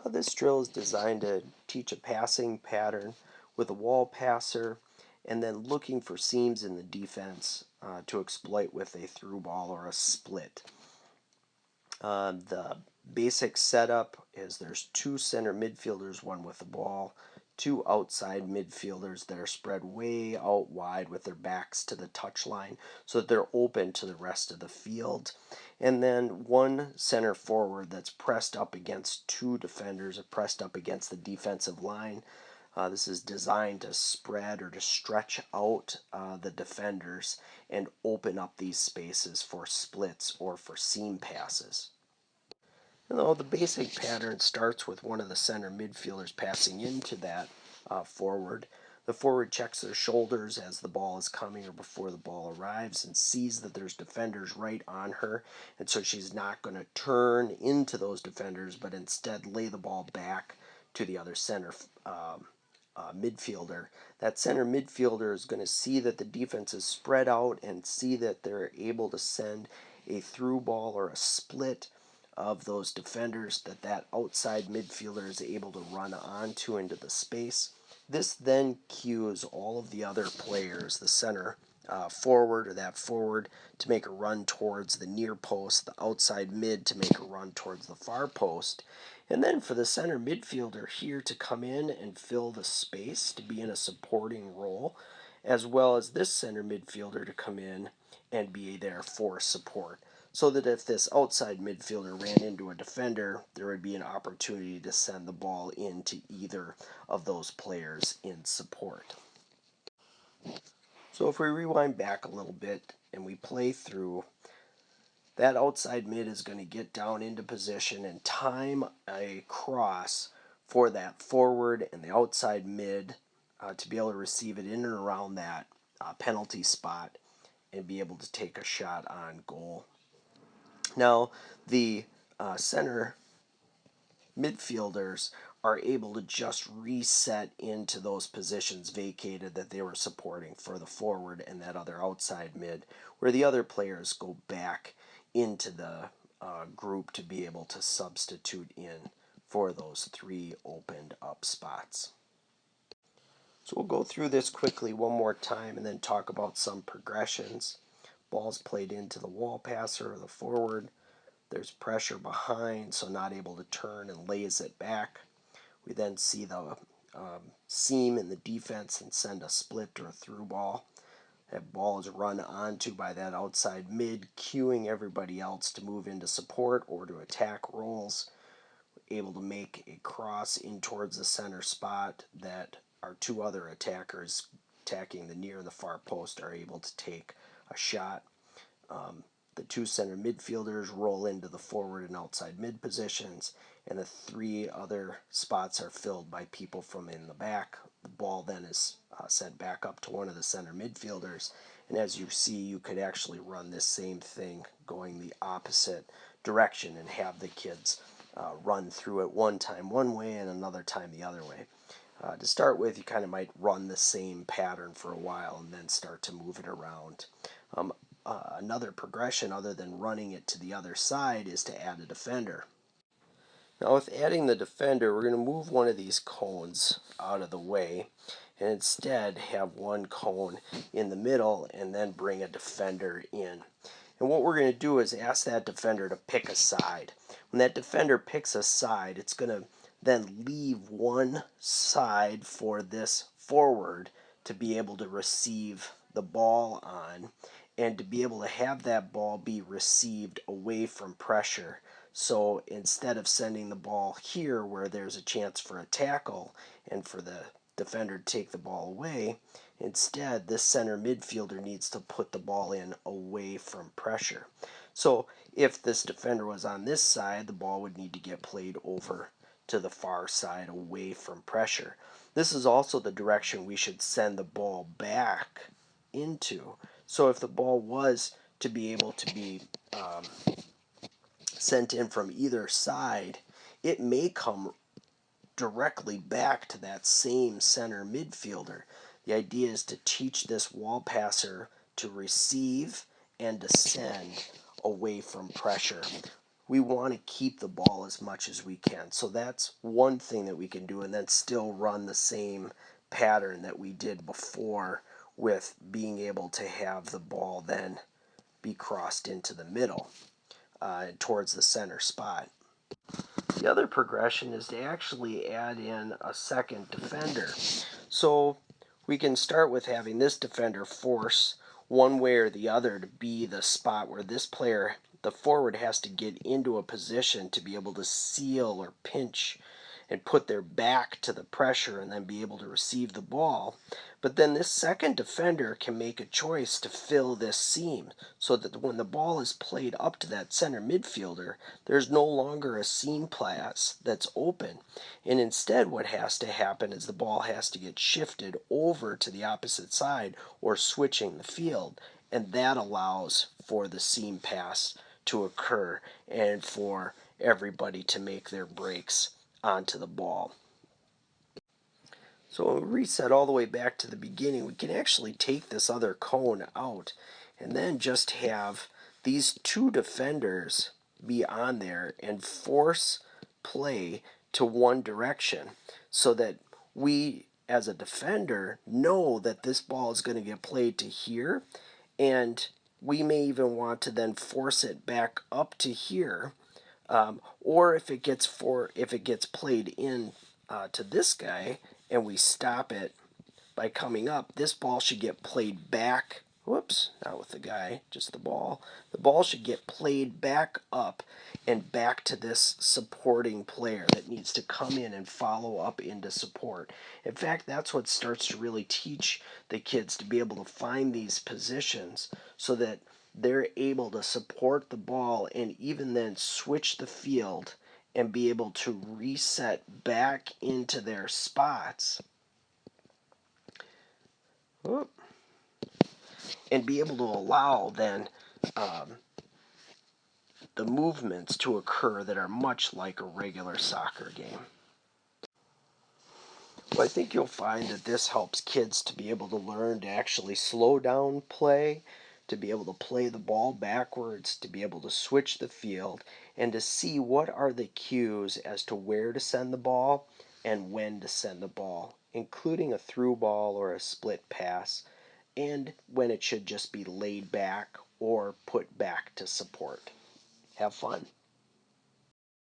This drill is designed to teach a passing pattern with a wall passer and then looking for seams in the defense to exploit with a through ball or a split. The basic setup is there's two center midfielders, one with the ball, two outside midfielders that are spread way out wide with their backs to the touchline so that they're open to the rest of the field. And then one center forward that's pressed up against two defenders, pressed up against the defensive line. This is designed to spread or to stretch out the defenders and open up these spaces for splits or for seam passes. The basic pattern starts with one of the center midfielders passing into that forward. The forward checks their shoulders as the ball is coming or before the ball arrives and sees that there's defenders right on her, and so she's not going to turn into those defenders but instead lay the ball back to the other center midfielder. That center midfielder is going to see that the defense is spread out and see that they're able to send a through ball or a split of those defenders that outside midfielder is able to run onto into the space. This then cues all of the other players, the center forward or that forward, to make a run towards the near post, the outside mid to make a run towards the far post, and then for the center midfielder here to come in and fill the space, to be in a supporting role, as well as this center midfielder to come in and be there for support. So that if this outside midfielder ran into a defender, there would be an opportunity to send the ball into either of those players in support. So if we rewind back a little bit and we play through, that outside mid is going to get down into position and time a cross for that forward and the outside mid to be able to receive it in and around that penalty spot and be able to take a shot on goal. Now, the center midfielders are able to just reset into those positions vacated that they were supporting for the forward and that other outside mid, where the other players go back into the group to be able to substitute in for those three opened up spots. So we'll go through this quickly one more time and then talk about some progressions. Ball's played into the wall passer or the forward. There's pressure behind, so not able to turn and lays it back. We then see the seam in the defense and send a split or a through ball. That ball is run onto by that outside mid, cueing everybody else to move into support or to attack roles. Able to make a cross in towards the center spot that our two other attackers attacking the near and the far post are able to take a shot. The two center midfielders roll into the forward and outside mid positions, and the three other spots are filled by people from in the back. The ball then is sent back up to one of the center midfielders, and as you see, you could actually run this same thing going the opposite direction and have the kids run through it one time one way and another time the other way. To start with, you kind of might run the same pattern for a while and then start to move it around. Another progression other than running it to the other side is to add a defender. Now with adding the defender, we're going to move one of these cones out of the way and instead have one cone in the middle and then bring a defender in. And what we're going to do is ask that defender to pick a side. When that defender picks a side, it's going to then leave one side for this forward to be able to receive the ball on and to be able to have that ball be received away from pressure. So instead of sending the ball here where there's a chance for a tackle and for the defender to take the ball away, instead this center midfielder needs to put the ball in away from pressure. So if this defender was on this side, the ball would need to get played over to the far side away from pressure. This is also the direction we should send the ball back into. So if the ball was to be able to be sent in from either side, it may come directly back to that same center midfielder. The idea is to teach this wall passer to receive and to send away from pressure. we want to keep the ball as much as we can. So that's one thing that we can do, and then still run the same pattern that we did before with being able to have the ball then be crossed into the middle towards the center spot. The other progression is to actually add in a second defender. So we can start with having this defender force one way or the other to be the spot where this player, the forward, has to get into a position to be able to seal or pinch and put their back to the pressure and then be able to receive the ball. But then this second defender can make a choice to fill this seam so that when the ball is played up to that center midfielder, there's no longer a seam pass that's open. And instead what has to happen is the ball has to get shifted over to the opposite side or switching the field. And that allows for the seam pass to occur and for everybody to make their breaks onto the ball. So when we reset all the way back to the beginning, we can actually take this other cone out and then just have these two defenders be on there and force play to one direction so that we as a defender know that this ball is going to get played to here, and we may even want to then force it back up to here, or if it gets played in to this guy and we stop it by coming up, this ball should get played back. Whoops, not with the guy, just the ball. The ball should get played back up and back to this supporting player that needs to come in and follow up into support. In fact, that's what starts to really teach the kids to be able to find these positions so that they're able to support the ball and even then switch the field and be able to reset back into their spots. Whoop. And be able to allow then the movements to occur that are much like a regular soccer game. Well, I think you'll find that this helps kids to be able to learn to actually slow down play, to be able to play the ball backwards, to be able to switch the field, and to see what are the cues as to where to send the ball and when to send the ball, including a through ball or a split pass, and when it should just be laid back or put back to support. Have fun.